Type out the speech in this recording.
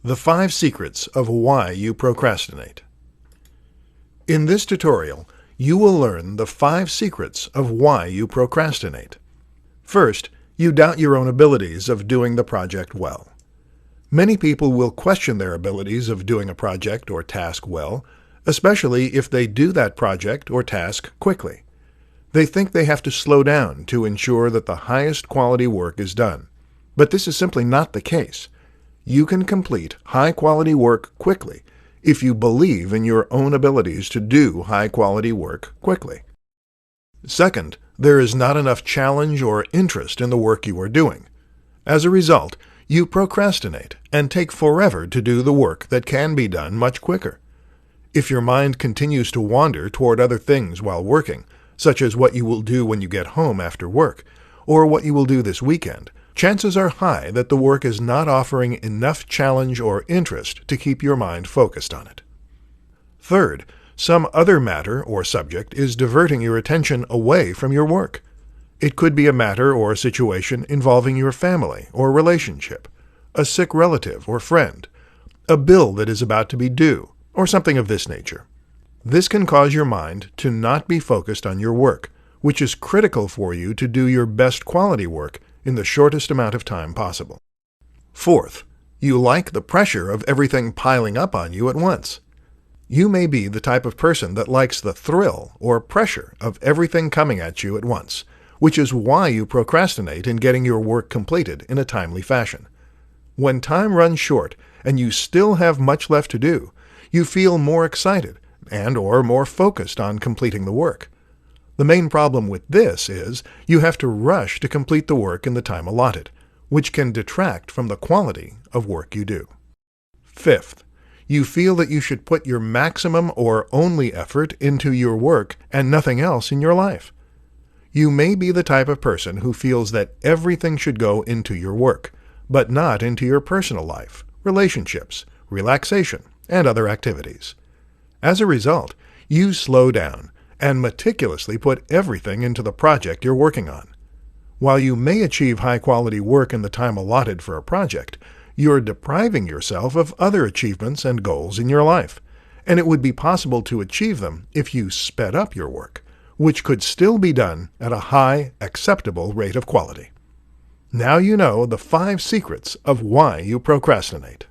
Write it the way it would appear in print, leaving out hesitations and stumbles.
The 5 Secrets of Why You Procrastinate. In this tutorial, you will learn the 5 secrets of why you procrastinate. First, you doubt your own abilities of doing the project well. Many people will question their abilities of doing a project or task well, especially if they do that project or task quickly. They think they have to slow down to ensure that the highest quality work is done. But this is simply not the case. You can complete high-quality work quickly if you believe in your own abilities to do high-quality work quickly. Second, there is not enough challenge or interest in the work you are doing. As a result, you procrastinate and take forever to do the work that can be done much quicker. If your mind continues to wander toward other things while working, such as what you will do when you get home after work, or what you will do this weekend, chances are high that the work is not offering enough challenge or interest to keep your mind focused on it. Third, some other matter or subject is diverting your attention away from your work. It could be a matter or situation involving your family or relationship, a sick relative or friend, a bill that is about to be due, or something of this nature. This can cause your mind to not be focused on your work, which is critical for you to do your best quality work in the shortest amount of time possible. Fourth, you like the pressure of everything piling up on you at once. You may be the type of person that likes the thrill or pressure of everything coming at you at once, which is why you procrastinate in getting your work completed in a timely fashion. When time runs short and you still have much left to do, you feel more excited and/or more focused on completing the work. The main problem with this is you have to rush to complete the work in the time allotted, which can detract from the quality of work you do. Fifth, you feel that you should put your maximum or only effort into your work and nothing else in your life. You may be the type of person who feels that everything should go into your work, but not into your personal life, relationships, relaxation, and other activities. As a result, you slow down and meticulously put everything into the project you're working on. While you may achieve high-quality work in the time allotted for a project, you're depriving yourself of other achievements and goals in your life, and it would be possible to achieve them if you sped up your work, which could still be done at a high, acceptable rate of quality. Now you know the 5 secrets of why you procrastinate.